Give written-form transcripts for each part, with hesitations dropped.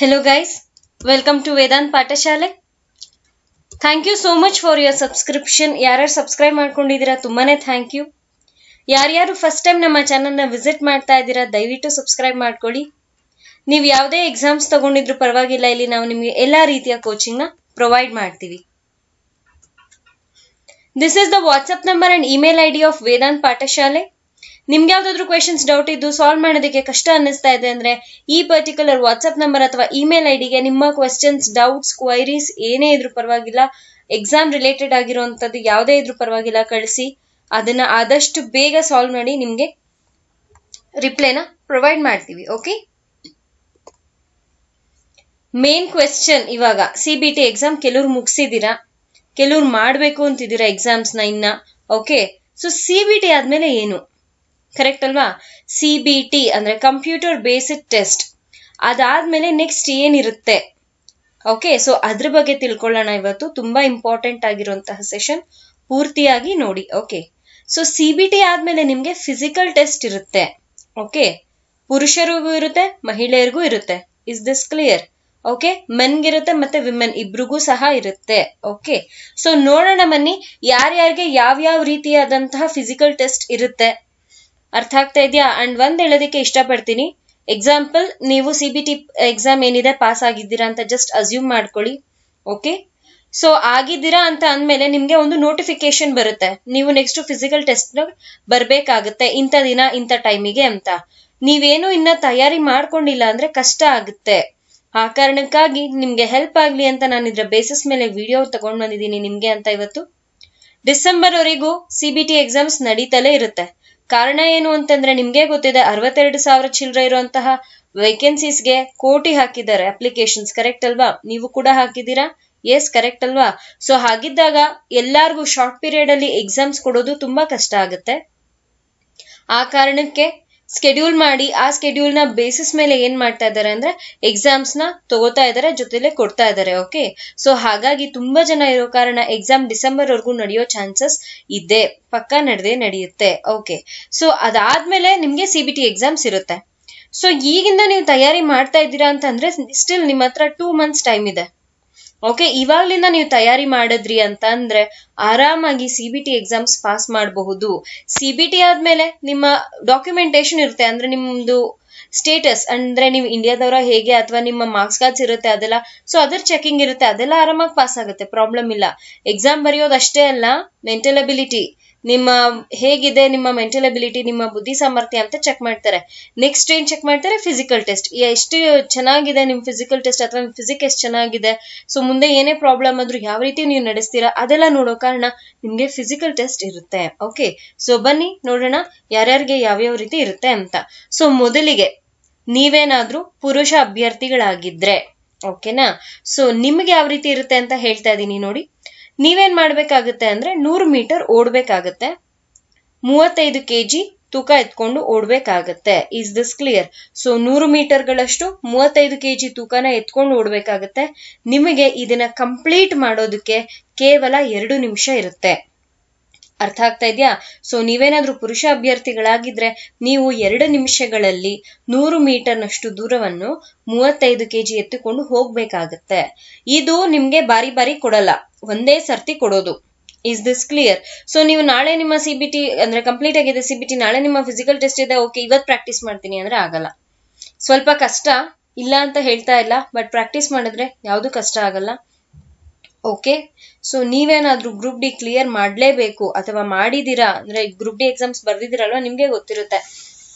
Hello guys, welcome to Vedant Patashale. Thank you so much for your subscription. ಯಾರು subscribe ಮಾಡ್ಕೊಂಡಿದ್ದೀರಾ ತುಂಬಾನೇ thank you. ಯಾರ್ಯಾರು first time ನಮ್ಮ channel ನ visit ಮಾಡ್ತಾ ಇದ್ದೀರಾ ದಯವಿಟ್ಟು ಸಬ್ಸ್ಕ್ರೈಬ್ ಮಾಡ್ಕೊಳ್ಳಿ. ನೀವು ಯಾವುದೇ ಎಕ್ಸಾಮ್ಸ್ ತಗೊಂಡಿದ್ರು ಪರವಾಗಿಲ್ಲ, ಇಲ್ಲಿ ನಾವು ನಿಮಗೆ ಎಲ್ಲಾ ರೀತಿಯ ಕೋಚಿಂಗ್ ನ ಪ್ರೊವೈಡ್ ಮಾಡ್ತೀವಿ. This is the WhatsApp number and email ID of Vedant Patashale. ನಿಮ್ಗೆ ಯಾವ್ದಾದ್ರು ಕ್ವೆಶನ್ಸ್ ಡೌಟ್ ಇದ್ದು ಸಾಲ್ವ್ ಮಾಡೋದಕ್ಕೆ ಕಷ್ಟ ಅನ್ನಿಸ್ತಾ ಇದೆ ಅಂದ್ರೆ ಈ ಪರ್ಟಿಕ್ಯುಲರ್ ವಾಟ್ಸ್ಆಪ್ ನಂಬರ್ ಅಥವಾ ಇಮೇಲ್ ಐಡಿಗೆ ನಿಮ್ಮ ಕ್ವೆಶನ್ಸ್, ಡೌಟ್ಸ್, ಕ್ವೈರೀಸ್ ಏನೇ ಇದ್ರೂ ಪರವಾಗಿಲ್ಲ, ಎಕ್ಸಾಮ್ ರಿಲೇಟೆಡ್ ಆಗಿರುವಂತದ್ದು ಯಾವುದೇ ಇದ್ರೂ ಪರವಾಗಿಲ್ಲ ಕಳಿಸಿ. ಅದನ್ನ ಆದಷ್ಟು ಬೇಗ ಸಾಲ್ವ್ ಮಾಡಿ ನಿಮ್ಗೆ ರಿಪ್ಲೈನ ಪ್ರೊವೈಡ್ ಮಾಡ್ತೀವಿ. ಓಕೆ, ಮೇನ್ ಕ್ವೆಶ್ಚನ್ ಇವಾಗ CBT ಎಕ್ಸಾಮ್ ಕೆಲವ್ರು ಮುಗಿಸಿದೀರಾ, ಕೆಲವ್ರು ಮಾಡ್ಬೇಕು ಅಂತಿದ್ದೀರಾ ಎಕ್ಸಾಮ್ಸ್ ನ ಇನ್ನ. ಓಕೆ, ಸೊ CBT ಆದ್ಮೇಲೆ ಏನು ಕರೆಕ್ಟ್ ಅಲ್ವಾ? CBT ಅಂದ್ರೆ ಕಂಪ್ಯೂಟರ್ ಬೇಸ್ಡ್ ಟೆಸ್ಟ್. ಅದಾದ್ಮೇಲೆ ನೆಕ್ಸ್ಟ್ ಏನಿರುತ್ತೆ? ಓಕೆ, ಸೊ ಅದ್ರ ಬಗ್ಗೆ ತಿಳ್ಕೊಳ್ಳೋಣ ಇವತ್ತು. ತುಂಬಾ ಇಂಪಾರ್ಟೆಂಟ್ ಆಗಿರುವಂತಹ ಸೆಷನ್, ಪೂರ್ತಿಯಾಗಿ ನೋಡಿ. ಓಕೆ, ಸೊ CBT ಆದ್ಮೇಲೆ ನಿಮ್ಗೆ ಫಿಸಿಕಲ್ ಟೆಸ್ಟ್ ಇರುತ್ತೆ. ಓಕೆ, ಪುರುಷರಿಗೂ ಇರುತ್ತೆ, ಮಹಿಳೆಯರಿಗೂ ಇರುತ್ತೆ. Is this clear? ಓಕೆ, ಮೆನ್ಗಿರುತ್ತೆ ಮತ್ತೆ ವಿಮೆನ್ ಇಬ್ರಿಗೂ ಸಹ ಇರುತ್ತೆ. ಓಕೆ, ಸೊ ನೋಡೋಣ ಬನ್ನಿ ಯಾರ್ಯಾರಿಗೆ ಯಾವ್ಯಾವ ರೀತಿಯಾದಂತಹ ಫಿಸಿಕಲ್ ಟೆಸ್ಟ್ ಇರುತ್ತೆ. ಅರ್ಥ ಆಗ್ತಾ ಇದೆಯಾ? ಅಂಡ್ ಒಂದ್ ಹೇಳೋದಕ್ಕೆ ಇಷ್ಟಪಡ್ತೀನಿ. ಎಕ್ಸಾಂಪಲ್, ನೀವು CBT ಎಕ್ಸಾಮ್ ಏನಿದೆ ಪಾಸ್ ಆಗಿದ್ದೀರಾ ಅಂತ ಜಸ್ಟ್ ಅಸ್ಯೂಮ್ ಮಾಡ್ಕೊಳ್ಳಿ. ಓಕೆ, ಸೊ ಆಗಿದ್ದೀರಾ ಅಂತ ಅಂದ್ಮೇಲೆ ನಿಮ್ಗೆ ಒಂದು ನೋಟಿಫಿಕೇಶನ್ ಬರುತ್ತೆ, ನೀವು ನೆಕ್ಸ್ಟ್ ಫಿಸಿಕಲ್ ಟೆಸ್ಟ್ ಬರ್ಬೇಕಾಗುತ್ತೆ ಇಂಥ ದಿನ ಇಂಥ ಟೈಮಿಗೆ ಅಂತ. ನೀವೇನು ಇನ್ನ ತಯಾರಿ ಮಾಡ್ಕೊಂಡಿಲ್ಲ ಅಂದ್ರೆ ಕಷ್ಟ ಆಗುತ್ತೆ. ಆ ಕಾರಣಕ್ಕಾಗಿ ನಿಮ್ಗೆ ಹೆಲ್ಪ್ ಆಗ್ಲಿ ಅಂತ ನಾನು ಇದ್ರ ಬೇಸಿಸ್ ಮೇಲೆ ವಿಡಿಯೋ ತಗೊಂಡ್ ಬಂದಿದ್ದೀನಿ ನಿಮ್ಗೆ ಅಂತ. ಇವತ್ತು ಡಿಸೆಂಬರ್ ವರೆಗೂ CBT ಎಕ್ಸಾಮ್ಸ್ ನಡೀತಲೇ ಇರುತ್ತೆ. ಕಾರಣ ಏನು ಅಂತಂದ್ರೆ ನಿಮ್ಗೆ ಗೊತ್ತಿದೆ, 62,000 ಚಿಲ್ಲರೆ ಇರುವಂತಹ ವೇಕೆನ್ಸೀಸ್ಗೆ ಕೋಟಿ ಹಾಕಿದ್ದಾರೆ ಅಪ್ಲಿಕೇಶನ್ಸ್. ಕರೆಕ್ಟ್ ಅಲ್ವಾ? ನೀವು ಕೂಡ ಹಾಕಿದ್ದೀರಾ? ಎಸ್, ಕರೆಕ್ಟ್ ಅಲ್ವಾ? ಸೊ ಹಾಗಿದ್ದಾಗ ಎಲ್ಲಾರ್ಗೂ ಶಾರ್ಟ್ ಪೀರಿಯಡ್ ಅಲ್ಲಿ ಎಕ್ಸಾಮ್ಸ್ ಕೊಡೋದು ತುಂಬಾ ಕಷ್ಟ ಆಗುತ್ತೆ. ಆ ಕಾರಣಕ್ಕೆ ಸ್ಕೆಡ್ಯೂಲ್ ಮಾಡಿ, ಆ ಸ್ಕೆಡ್ಯೂಲ್ ನ ಬೇಸಿಸ್ ಮೇಲೆ ಏನ್ ಮಾಡ್ತಾ ಇದ್ದಾರೆ ಅಂದ್ರೆ ಎಕ್ಸಾಮ್ಸ್ ನ ತಗೋತಾ ಇದಾರೆ, ಜೊತೆಲೆ ಕೊಡ್ತಾ ಇದಾರೆ. ಓಕೆ, ಸೊ ಹಾಗಾಗಿ ತುಂಬಾ ಜನ ಇರೋ ಕಾರಣ ಎಕ್ಸಾಮ್ ಡಿಸೆಂಬರ್ ವರ್ಗೂ ನಡೆಯೋ ಚಾನ್ಸಸ್ ಇದೆ, ಪಕ್ಕಾ ನಡೆಯುತ್ತೆ. ಓಕೆ, ಸೊ ಅದಾದ್ಮೇಲೆ ನಿಮ್ಗೆ CBT ಎಕ್ಸಾಮ್ಸ್ ಇರುತ್ತೆ. ಸೊ ಈಗಿಂದ ನೀವು ತಯಾರಿ ಮಾಡ್ತಾ ಇದ್ದೀರಾ ಅಂತಂದ್ರೆ ಸ್ಟಿಲ್ ನಿಮ್ಮ ಹತ್ರ 2 months ಟೈಮ್ ಇದೆ. ಓಕೆ, ಇವಾಗ್ಲಿಂದ ನೀವು ತಯಾರಿ ಮಾಡಿದ್ರಿ ಅಂತ ಅಂದ್ರೆ ಆರಾಮಾಗಿ CBT ಎಕ್ಸಾಮ್ಸ್ ಪಾಸ್ ಮಾಡಬಹುದು. CBT ಆದ್ಮೇಲೆ ನಿಮ್ಮ ಡಾಕ್ಯುಮೆಂಟೇಶನ್ ಇರುತ್ತೆ, ಅಂದ್ರೆ ನಿಮ್ದು ಸ್ಟೇಟಸ್ ಅಂದ್ರೆ ನೀವು ಇಂಡಿಯಾದವರ ಹೇಗೆ ಅಥವಾ ನಿಮ್ಮ ಮಾರ್ಕ್ಸ್ ಕಾರ್ಡ್ಸ್ ಇರುತ್ತೆ ಅದೆಲ್ಲ, ಸೊ ಅದರ ಚೆಕಿಂಗ್ ಇರುತ್ತೆ, ಅದೆಲ್ಲ ಆರಾಮಾಗಿ ಪಾಸ್ ಆಗುತ್ತೆ, ಪ್ರಾಬ್ಲಮ್ ಇಲ್ಲ. ಎಕ್ಸಾಮ್ ಬರೆಯೋದಷ್ಟೇ ಅಲ್ಲ, ಮೆಂಟಲ್ ಅಬಿಲಿಟಿ ನಿಮ್ಮ ಹೇಗಿದೆ, ನಿಮ್ಮ ಮೆಂಟಲ್ ಅಬಿಲಿಟಿ, ನಿಮ್ಮ ಬುದ್ಧಿ ಸಾಮರ್ಥ್ಯ ಅಂತ ಚೆಕ್ ಮಾಡ್ತಾರೆ. ನೆಕ್ಸ್ಟ್ ಏನ್ ಚೆಕ್ ಮಾಡ್ತಾರೆ? Physical test. ಎಷ್ಟು ಚೆನ್ನಾಗಿದೆ ನಿಮ್ ಫಿಸಿಕಲ್ ಟೆಸ್ಟ್ ಅಥವಾ ಫಿಸಿಕ್ ಎಷ್ಟು ಚೆನ್ನಾಗಿದೆ, ಸೊ ಮುಂದೆ ಏನೇ ಪ್ರಾಬ್ಲಮ್ ಆದ್ರೂ ಯಾವ ರೀತಿ ನೀವು ನಡೆಸ್ತೀರಾ ಅದೆಲ್ಲ ನೋಡೋ ಕಾರಣ ನಿಮ್ಗೆ ಫಿಸಿಕಲ್ ಟೆಸ್ಟ್ ಇರುತ್ತೆ. ಓಕೆ, ಸೊ ಬನ್ನಿ ನೋಡೋಣ ಯಾರ್ಯಾರಿಗೆ ಯಾವ್ಯಾವ ರೀತಿ ಇರುತ್ತೆ ಅಂತ. ಸೊ ಮೊದಲಿಗೆ ನೀವೇನಾದ್ರೂ ಪುರುಷ ಅಭ್ಯರ್ಥಿಗಳಾಗಿದ್ರೆ ಓಕೆನಾ, ಸೊ ನಿಮ್ಗೆ ಯಾವ ರೀತಿ ಇರುತ್ತೆ ಅಂತ ಹೇಳ್ತಾ ಇದೀನಿ ನೋಡಿ. ನೀವೇನ್ ಮಾಡ್ಬೇಕಾಗುತ್ತೆ ಅಂದ್ರೆ 100 ಮೀಟರ್ ಓಡ್ಬೇಕಾಗತ್ತೆ, 35 kg ತೂಕ ಎತ್ಕೊಂಡು ಓಡ್ಬೇಕಾಗತ್ತೆ. Is this clear? ಸೊ 100 ಮೀಟರ್ಗಳಷ್ಟು 35 kg ತೂಕನ ಎತ್ಕೊಂಡು ಓಡ್ಬೇಕಾಗತ್ತೆ. ನಿಮಗೆ ಇದನ್ನ ಕಂಪ್ಲೀಟ್ ಮಾಡೋದಕ್ಕೆ ಕೇವಲ 2 ನಿಮಿಷ ಇರುತ್ತೆ. ಅರ್ಥ ಆಗ್ತಾ ಇದೆಯಾ? ಸೊ ನೀವೇನಾದ್ರೂ ಪುರುಷ ಅಭ್ಯರ್ಥಿಗಳಾಗಿದ್ರೆ ನೀವು 2 ನಿಮಿಷಗಳಲ್ಲಿ 100 ಮೀಟರ್ನಷ್ಟು ದೂರವನ್ನು 35 kg ಎತ್ತಿಕೊಂಡು ಹೋಗ್ಬೇಕಾಗತ್ತೆ. ಇದು ನಿಮ್ಗೆ ಬಾರಿ ಬಾರಿ ಕೊಡಲ್ಲ, ಒಂದೇ ಸರ್ತಿ ಕೊಡೋದು. Is this clear? ಸೊ ನೀವು ನಾಳೆ ನಿಮ್ಮ CBT ಅಂದ್ರೆ ಕಂಪ್ಲೀಟ್ ಆಗಿದೆ CBT, ನಾಳೆ ನಿಮ್ಮ ಫಿಸಿಕಲ್ ಟೆಸ್ಟ್ ಇದೆ, ಓಕೆ ಇವತ್ ಪ್ರಾಕ್ಟೀಸ್ ಮಾಡ್ತೀನಿ ಅಂದ್ರೆ ಆಗಲ್ಲ. ಸ್ವಲ್ಪ ಕಷ್ಟ ಇಲ್ಲ ಅಂತ ಹೇಳ್ತಾ ಇಲ್ಲ, ಬಟ್ ಪ್ರಾಕ್ಟೀಸ್ ಮಾಡಿದ್ರೆ ಯಾವ್ದು ಕಷ್ಟ ಆಗಲ್ಲ. ಓಕೆ, ಸೊ ನೀವೇನಾದ್ರೂ ಗ್ರೂಪ್ ಡಿ ಕ್ಲಿಯರ್ ಮಾಡ್ಲೇಬೇಕು ಅಥವಾ ಮಾಡಿದೀರಾ ಅಂದ್ರೆ ಗ್ರೂಪ್ ಡಿ ಎಕ್ಸಾಮ್ಸ್ ಬರ್ದಿದ್ದೀರಲ್ವಾ, ನಿಮ್ಗೆ ಗೊತ್ತಿರುತ್ತೆ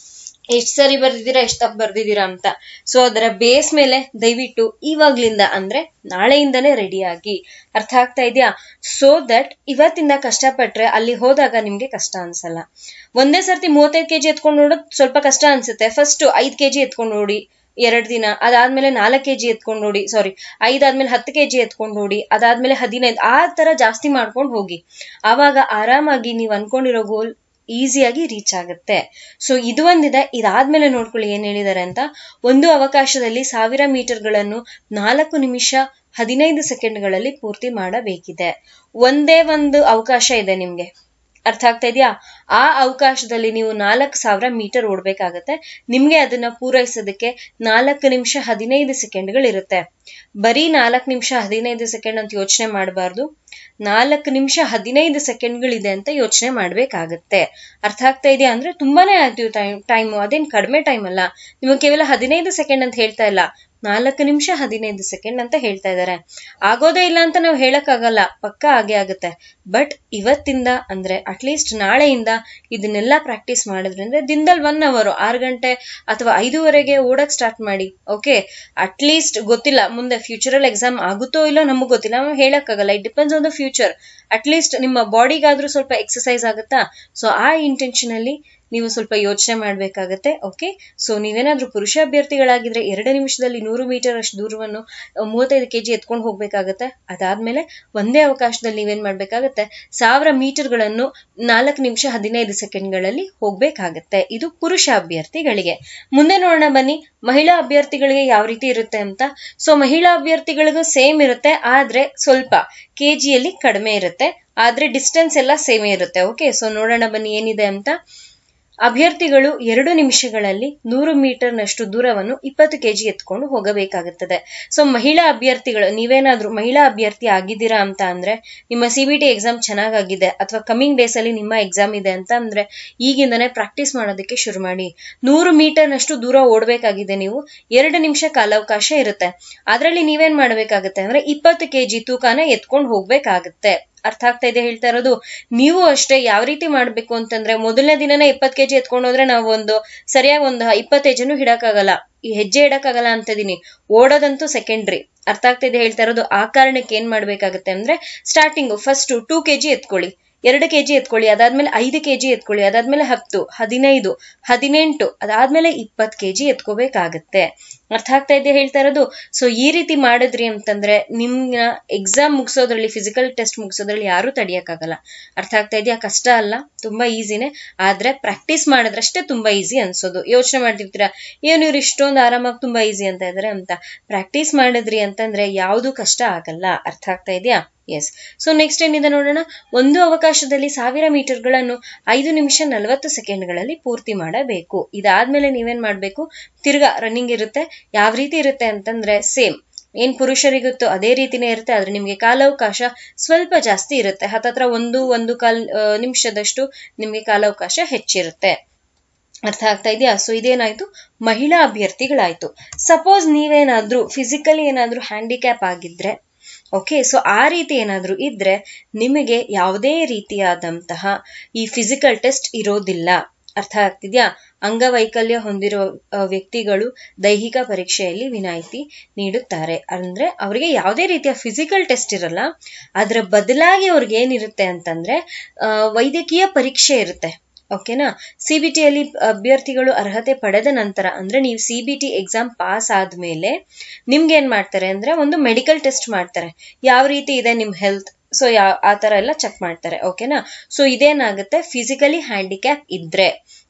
ಎಷ್ಟ್ ಸರಿ ಬರ್ದಿದ್ದೀರಾ, ಎಷ್ಟ್ ತಪ್ಪು ಬರ್ದಿದ್ದೀರಾ ಅಂತ. ಸೊ ಅದರ ಬೇಸ್ ಮೇಲೆ ದಯವಿಟ್ಟು ಇವಾಗ್ಲಿಂದ ಅಂದ್ರೆ ನಾಳೆಯಿಂದನೇ ರೆಡಿ ಆಗಿ. ಅರ್ಥ ಆಗ್ತಾ ಇದೆಯಾ? ಸೋ ದಟ್ ಇವತ್ತಿಂದ ಕಷ್ಟಪಟ್ರೆ ಅಲ್ಲಿ ಹೋದಾಗ ನಿಮ್ಗೆ ಕಷ್ಟ ಅನ್ಸಲ್ಲ. ಒಂದೇ ಸರ್ತಿ 35 kg ಎತ್ಕೊಂಡು ನೋಡೋದು ಸ್ವಲ್ಪ ಕಷ್ಟ ಅನ್ಸುತ್ತೆ. ಫಸ್ಟ್ 5 kg ಎತ್ಕೊಂಡು ನೋಡಿ 2 ದಿನ, ಅದಾದ್ಮೇಲೆ 4 kg ಎತ್ಕೊಂಡು ನೋಡಿ, 5 ಆದ್ಮೇಲೆ 10 kg ಎತ್ಕೊಂಡು ನೋಡಿ, ಅದಾದ್ಮೇಲೆ 15, ಆ ತರ ಜಾಸ್ತಿ ಮಾಡ್ಕೊಂಡು ಹೋಗಿ. ಆವಾಗ ಆರಾಮಾಗಿ ನೀವ್ ಅನ್ಕೊಂಡಿರೋ ಗೋಲ್ ಈಸಿಯಾಗಿ ರೀಚ್ ಆಗುತ್ತೆ. ಸೊ ಇದು ಒಂದಿದೆ. ಇದಾದ್ಮೇಲೆ ನೋಡ್ಕೊಳ್ಳಿ ಏನ್ ಹೇಳಿದಾರೆ ಅಂತ. ಒಂದು ಅವಕಾಶದಲ್ಲಿ 1000 ಮೀಟರ್ಗಳನ್ನು 4 ನಿಮಿಷ 15 ಸೆಕೆಂಡ್ಗಳಲ್ಲಿ ಪೂರ್ತಿ ಮಾಡಬೇಕಿದೆ. ಒಂದೇ ಒಂದು ಅವಕಾಶ ಇದೆ ನಿಮ್ಗೆ. ಅರ್ಥ ಆಗ್ತಾ ಇದೆಯಾ? ಆ ಅವಕಾಶದಲ್ಲಿ ನೀವು 4,000 ಮೀಟರ್ ಓಡ್ಬೇಕಾಗತ್ತೆ. ನಿಮ್ಗೆ ಅದನ್ನ ಪೂರೈಸೋದಕ್ಕೆ 4 ನಿಮಿಷ 15 ಸೆಕೆಂಡ್ಗಳಿರುತ್ತೆ. ಬರೀ 4 ನಿಮಿಷ 15 ಸೆಕೆಂಡ್ ಅಂತ ಯೋಚನೆ ಮಾಡಬಾರ್ದು. 4 ನಿಮಿಷ 15 ಸೆಕೆಂಡ್ಗಳಿದೆ ಅಂತ ಯೋಚನೆ ಮಾಡ್ಬೇಕಾಗತ್ತೆ. ಅರ್ಥ ಆಗ್ತಾ ಇದೆಯಾ? ಅಂದ್ರೆ ತುಂಬಾನೇ ಆಯ್ತು ಟೈಮು, ಅದೇನ್ ಕಡಿಮೆ ಟೈಮ್ ಅಲ್ಲ. ನಿಮಗೆ ಕೇವಲ 15 ಸೆಕೆಂಡ್ ಅಂತ ಹೇಳ್ತಾ ಇಲ್ಲ, 4 ನಿಮಿಷ 15 ಸೆಕೆಂಡ್ ಅಂತ ಹೇಳ್ತಾ ಇದ್ದಾರೆ. ಆಗೋದೇ ಇಲ್ಲ ಅಂತ ನಾವು ಹೇಳಕ್ಕಾಗಲ್ಲ, ಪಕ್ಕ ಹಾಗೆ ಆಗುತ್ತೆ. ಬಟ್ ಇವತ್ತಿಂದ ಅಂದ್ರೆ ಅಟ್ಲೀಸ್ಟ್ ನಾಳೆಯಿಂದ ಇದನ್ನೆಲ್ಲ ಪ್ರಾಕ್ಟೀಸ್ ಮಾಡಿದ್ರಿಂದ ದಿನದಲ್ಲಿ 1 ಅವರ್ 6 ಗಂಟೆ ಅಥವಾ 5:30ಗೆ ಓಡಕ್ ಸ್ಟಾರ್ಟ್ ಮಾಡಿ. ಓಕೆ, ಅಟ್ಲೀಸ್ಟ್ ಗೊತ್ತಿಲ್ಲ ಮುಂದೆ ಫ್ಯೂಚರಲ್ಲಿ ಎಕ್ಸಾಮ್ ಆಗುತ್ತೋ ಇಲ್ಲೋ ನಮಗ್ ಗೊತ್ತಿಲ್ಲ, ನಾವು ಹೇಳಕ್ಕಾಗಲ್ಲ. It depends on the future. At least ನಿಮ್ಮ ಬಾಡಿಗಾದ್ರೂ ಸ್ವಲ್ಪ ಎಕ್ಸರ್ಸೈಸ್ ಆಗುತ್ತಾ? ಸೊ ಆ ಇಂಟೆನ್ಷನ್ ಅಲ್ಲಿ ನೀವು ಸ್ವಲ್ಪ ಯೋಚನೆ ಮಾಡ್ಬೇಕಾಗತ್ತೆ. ಓಕೆ, ಸೊ ನೀವೇನಾದ್ರೂ ಪುರುಷ ಅಭ್ಯರ್ಥಿಗಳಾಗಿದ್ರೆ 2 ನಿಮಿಷದಲ್ಲಿ 100 ಮೀಟರ್ ಅಷ್ಟು ದೂರವನ್ನು 35 kg ಎತ್ಕೊಂಡು ಹೋಗ್ಬೇಕಾಗತ್ತೆ. ಅದಾದ್ಮೇಲೆ ಒಂದೇ ಅವಕಾಶದಲ್ಲಿ ನೀವೇನ್ ಮಾಡ್ಬೇಕಾಗತ್ತೆ, 1000 ಮೀಟರ್ಗಳನ್ನು 4 ನಿಮಿಷ 15 ಸೆಕೆಂಡ್ಗಳಲ್ಲಿ ಹೋಗ್ಬೇಕಾಗತ್ತೆ. ಇದು ಪುರುಷ ಅಭ್ಯರ್ಥಿಗಳಿಗೆ. ಮುಂದೆ ನೋಡೋಣ ಬನ್ನಿ ಮಹಿಳಾ ಅಭ್ಯರ್ಥಿಗಳಿಗೆ ಯಾವ ರೀತಿ ಇರುತ್ತೆ ಅಂತ. ಸೊ ಮಹಿಳಾ ಅಭ್ಯರ್ಥಿಗಳಿಗೂ ಸೇಮ್ ಇರುತ್ತೆ, ಆದ್ರೆ ಸ್ವಲ್ಪ ಕೆಜಿಯಲ್ಲಿ ಕಡಿಮೆ ಇರುತ್ತೆ, ಆದ್ರೆ ಡಿಸ್ಟೆನ್ಸ್ ಎಲ್ಲ ಸೇಮೇ ಇರುತ್ತೆ. ಓಕೆ, ಸೊ ನೋಡೋಣ ಬನ್ನಿ ಏನಿದೆ ಅಂತ. ಅಭ್ಯರ್ಥಿಗಳು 2 ನಿಮಿಷಗಳಲ್ಲಿ 100 ಮೀಟರ್ನಷ್ಟು ದೂರವನ್ನು 20 kg ಎತ್ಕೊಂಡು ಹೋಗಬೇಕಾಗುತ್ತದೆ. ಸೊ ಮಹಿಳಾ ಅಭ್ಯರ್ಥಿಗಳು, ನೀವೇನಾದ್ರೂ ಮಹಿಳಾ ಅಭ್ಯರ್ಥಿ ಆಗಿದ್ದೀರಾ ಅಂತ ಅಂದ್ರೆ, ನಿಮ್ಮ CBT ಎಕ್ಸಾಮ್ ಚೆನ್ನಾಗಿದೆ ಅಥವಾ ಕಮಿಂಗ್ ಡೇಸ್ ಅಲ್ಲಿ ನಿಮ್ಮ ಎಕ್ಸಾಮ್ ಇದೆ ಅಂತ ಅಂದ್ರೆ ಈಗಿಂದನೇ ಪ್ರಾಕ್ಟೀಸ್ ಮಾಡೋದಕ್ಕೆ ಶುರು ಮಾಡಿ. 100 ಮೀಟರ್ನಷ್ಟು ದೂರ ಓಡ್ಬೇಕಾಗಿದೆ ನೀವು, 2 ನಿಮಿಷ ಕಾಲಾವಕಾಶ ಇರುತ್ತೆ. ಅದರಲ್ಲಿ ನೀವೇನ್ ಮಾಡ್ಬೇಕಾಗತ್ತೆ ಅಂದ್ರೆ 20 kg ತೂಕಾನ ಎತ್ಕೊಂಡು ಹೋಗ್ಬೇಕಾಗತ್ತೆ. ಅರ್ಥ ಆಗ್ತಾ ಇದೆ ಹೇಳ್ತಾ ಇರೋದು? ನೀವು ಅಷ್ಟೇ ಯಾವ ರೀತಿ ಮಾಡ್ಬೇಕು ಅಂತಂದ್ರೆ, ಮೊದಲನೇ ದಿನನೇ 20 kg ಎತ್ಕೊಂಡು ಹೋದ್ರೆ ನಾವು ಸರಿಯಾಗಿ ಒಂದು 20 ಹೆಜ್ಜೆನೂ ಹಿಡಕ್ಕಾಗಲ್ಲ, ಈ ಹೆಜ್ಜೆ ಇಡಕ್ಕಾಗಲ್ಲ ಅಂತ ಇದೀನಿ. ಓಡೋದಂತೂ ಸೆಕೆಂಡ್ರಿ. ಅರ್ಥ ಆಗ್ತಾ ಇದೆ ಹೇಳ್ತಾ ಇರೋದು? ಆ ಕಾರಣಕ್ಕೆ ಏನ್ ಮಾಡ್ಬೇಕಾಗತ್ತೆ ಅಂದ್ರೆ, ಸ್ಟಾರ್ಟಿಂಗ್ ಫಸ್ಟ್ 2 kg ಎತ್ಕೊಳ್ಳಿ, 2 kg ಎತ್ಕೊಳ್ಳಿ, ಅದಾದ್ಮೇಲೆ 5 kg ಎತ್ಕೊಳ್ಳಿ, ಅದಾದ್ಮೇಲೆ 10, 15, 18, ಅದಾದ್ಮೇಲೆ 20 kg ಎತ್ಕೋಬೇಕಾಗತ್ತೆ. ಅರ್ಥ ಆಗ್ತಾ ಇದೆ ಹೇಳ್ತಾ ಇರೋದು? ಸೊ ಈ ರೀತಿ ಮಾಡಿದ್ರಿ ಅಂತಂದ್ರೆ ನಿಮ್ನ ಎಕ್ಸಾಮ್ ಮುಗಿಸೋದ್ರಲ್ಲಿ, ಫಿಸಿಕಲ್ ಟೆಸ್ಟ್ ಮುಗಿಸೋದ್ರಲ್ಲಿ ಯಾರು ತಡಿಯಕ್ಕಾಗಲ್ಲ. ಅರ್ಥ ಆಗ್ತಾ ಇದೆಯಾ? ಕಷ್ಟ ಅಲ್ಲ, ತುಂಬಾ ಈಸಿನೇ. ಆದ್ರೆ ಪ್ರಾಕ್ಟೀಸ್ ಮಾಡಿದ್ರಷ್ಟೇ ತುಂಬಾ ಈಸಿ ಅನ್ಸೋದು. ಯೋಚನೆ ಮಾಡ್ತಿರ್ತೀರಾ, ಏನು ಇವ್ರು ಇಷ್ಟೊಂದು ಆರಾಮಾಗಿ ತುಂಬಾ ಈಸಿ ಅಂತ ಇದಾರೆ ಅಂತ. ಪ್ರಾಕ್ಟೀಸ್ ಮಾಡಿದ್ರಿ ಅಂತಂದ್ರೆ ಯಾವ್ದು ಕಷ್ಟ ಆಗಲ್ಲ. ಅರ್ಥ ಆಗ್ತಾ ಇದೆಯಾ? ಎಸ್. ಸೊ ನೆಕ್ಸ್ಟ್ ಏನಿದೆ ನೋಡೋಣ. ಒಂದು ಅವಕಾಶದಲ್ಲಿ 1000 ಮೀಟರ್ಗಳನ್ನು 5 ನಿಮಿಷ 40 ಸೆಕೆಂಡ್ಗಳಲ್ಲಿ ಪೂರ್ತಿ ಮಾಡಬೇಕು. ಇದಾದ್ಮೇಲೆ ನೀವೇನ್ ಮಾಡ್ಬೇಕು, ತಿರ್ಗಾ ರನ್ನಿಂಗ್ ಇರುತ್ತೆ. ಯಾವ ರೀತಿ ಇರುತ್ತೆ ಅಂತಂದ್ರೆ ಸೇಮ್ ಏನ್ ಪುರುಷರಿಗುತ್ತೋ ಅದೇ ರೀತಿನೇ ಇರುತ್ತೆ, ಆದ್ರೆ ನಿಮ್ಗೆ ಕಾಲಾವಕಾಶ ಸ್ವಲ್ಪ ಜಾಸ್ತಿ ಇರುತ್ತೆ. ಹತ್ತತ್ರ 1.25 ನಿಮಿಷದಷ್ಟು ನಿಮ್ಗೆ ಕಾಲಾವಕಾಶ ಹೆಚ್ಚಿರುತ್ತೆ. ಅರ್ಥ ಆಗ್ತಾ ಇದೆಯಾ? ಸೊ ಇದೇನಾಯ್ತು, ಮಹಿಳಾ ಅಭ್ಯರ್ಥಿಗಳಾಯ್ತು. ಸಪೋಸ್ ನೀವೇನಾದ್ರೂ ಫಿಸಿಕಲಿ ಏನಾದ್ರೂ ಹ್ಯಾಂಡಿಕ್ಯಾಪ್ ಆಗಿದ್ರೆ, ಓಕೆ, ಸೊ ಆ ರೀತಿ ಏನಾದ್ರೂ ಇದ್ರೆ ನಿಮಗೆ ಯಾವುದೇ ರೀತಿಯಾದಂತಹ ಈ ಫಿಸಿಕಲ್ ಟೆಸ್ಟ್ ಇರೋದಿಲ್ಲ. ಅರ್ಥ ಆಗ್ತಿದ್ಯಾ? ಅಂಗವೈಕಲ್ಯ ಹೊಂದಿರುವ ವ್ಯಕ್ತಿಗಳು ದೈಹಿಕ ಪರೀಕ್ಷೆಯಲ್ಲಿ ವಿನಾಯಿತಿ ನೀಡುತ್ತಾರೆ. ಅಂದ್ರೆ ಅವರಿಗೆ ಯಾವುದೇ ರೀತಿಯ ಫಿಸಿಕಲ್ ಟೆಸ್ಟ್ ಇರಲ್ಲ, ಅದರ ಬದಲಾಗಿ ಅವ್ರಿಗೆ ಏನಿರುತ್ತೆ ಅಂತಂದ್ರೆ ವೈದ್ಯಕೀಯ ಪರೀಕ್ಷೆ ಇರುತ್ತೆ. ಓಕೆನಾ? CBT ಅಲ್ಲಿ ಅಭ್ಯರ್ಥಿಗಳು ಅರ್ಹತೆ ಪಡೆದ ನಂತರ, ಅಂದ್ರೆ ನೀವು CBT ಎಕ್ಸಾಮ್ ಪಾಸ್ ಆದ್ಮೇಲೆ ನಿಮ್ಗೆ ಏನ್ ಮಾಡ್ತಾರೆ ಅಂದ್ರೆ ಒಂದು ಮೆಡಿಕಲ್ ಟೆಸ್ಟ್ ಮಾಡ್ತಾರೆ. ಯಾವ ರೀತಿ ಇದೆ ನಿಮ್ ಹೆಲ್ತ್, ಸೊ ಆ ತರ ಎಲ್ಲ ಚೆಕ್ ಮಾಡ್ತಾರೆ. ಓಕೆನಾ? ಸೊ ಇದೇನಾಗುತ್ತೆ, ಫಿಸಿಕಲಿ ಹ್ಯಾಂಡಿಕ್ಯಾಪ್ ಇದ್ರೆ.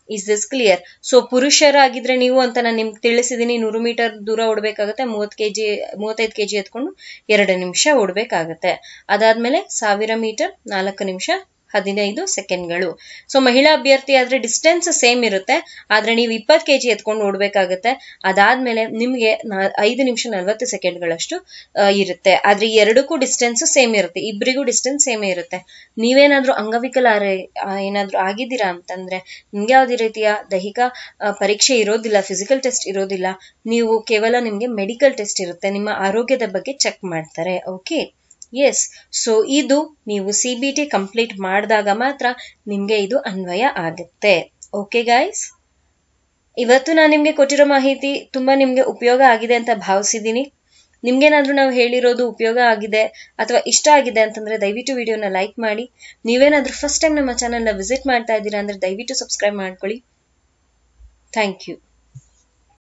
Is this clear? ಸೊ ಪುರುಷರಾಗಿದ್ರೆ ನೀವು ಅಂತ ನಾನು ನಿಮ್ಗೆ ತಿಳಿಸಿದೀನಿ, 100 ಮೀಟರ್ ದೂರ ಓಡ್ಬೇಕಾಗತ್ತೆ, 35 kg ಎತ್ಕೊಂಡು 2 ನಿಮಿಷ ಓಡ್ಬೇಕಾಗತ್ತೆ. ಅದಾದ್ಮೇಲೆ 1000 ಮೀಟರ್ 4 ನಿಮಿಷ 15 ಸೆಕೆಂಡ್ಗಳು. ಸೊ ಮಹಿಳಾ ಅಭ್ಯರ್ಥಿ ಆದ್ರೆ ಡಿಸ್ಟೆನ್ಸ್ ಸೇಮ್ ಇರುತ್ತೆ, ಆದ್ರೆ ನೀವು 20 kg ಎತ್ಕೊಂಡು ಓಡ್ಬೇಕಾಗತ್ತೆ. ಅದಾದ್ಮೇಲೆ ನಿಮ್ಗೆ 5 ನಿಮಿಷ 40 ಸೆಕೆಂಡ್ಗಳಷ್ಟು ಇರುತ್ತೆ. ಆದ್ರೆ ಈ ಎರಡಕ್ಕೂ ಡಿಸ್ಟೆನ್ಸ್ ಸೇಮ್ ಇರುತ್ತೆ, ಇಬ್ಬರಿಗೂ ಡಿಸ್ಟೆನ್ಸ್ ಸೇಮೇ ಇರುತ್ತೆ. ನೀವೇನಾದ್ರೂ ಅಂಗವಿಕಲ ಏನಾದ್ರೂ ಆಗಿದ್ದೀರಾ ಅಂತಂದ್ರೆ ನಿಮ್ಗೆ ಯಾವುದೇ ರೀತಿಯ ದೈಹಿಕ ಪರೀಕ್ಷೆ ಇರೋದಿಲ್ಲ, ಫಿಸಿಕಲ್ ಟೆಸ್ಟ್ ಇರೋದಿಲ್ಲ. ನೀವು ಕೇವಲ ನಿಮ್ಗೆ ಮೆಡಿಕಲ್ ಟೆಸ್ಟ್ ಇರುತ್ತೆ, ನಿಮ್ಮ ಆರೋಗ್ಯದ ಬಗ್ಗೆ ಚೆಕ್ ಮಾಡ್ತಾರೆ. Okay, S. ಸೊ ಇದು ನೀವು CBT ಕಂಪ್ಲೀಟ್ ಮಾಡಿದಾಗ ಮಾತ್ರ ನಿಮ್ಗೆ ಇದು ಅನ್ವಯ ಆಗುತ್ತೆ. ಓಕೆ ಗೈಸ್, ಇವತ್ತು ನಾನು ನಿಮ್ಗೆ ಕೊಟ್ಟಿರೋ ಮಾಹಿತಿ ತುಂಬಾ ನಿಮ್ಗೆ ಉಪಯೋಗ ಆಗಿದೆ ಅಂತ ಭಾವಿಸಿದೀನಿ. ನಿಮ್ಗೇನಾದ್ರೂ ನಾವು ಹೇಳಿರೋದು ಉಪಯೋಗ ಆಗಿದೆ ಅಥವಾ ಇಷ್ಟ ಆಗಿದೆ ಅಂತಂದ್ರೆ ದಯವಿಟ್ಟು ವಿಡಿಯೋನ ಲೈಕ್ ಮಾಡಿ. ನೀವೇನಾದ್ರೂ ಫಸ್ಟ್ ಟೈಮ್ ನಮ್ಮ ಚಾನೆಲ್ನ ವಿಸಿಟ್ ಮಾಡ್ತಾ ಇದ್ದೀರಾ ಅಂದ್ರೆ ದಯವಿಟ್ಟು ಸಬ್ಸ್ಕ್ರೈಬ್ ಮಾಡ್ಕೊಳ್ಳಿ. Thank you.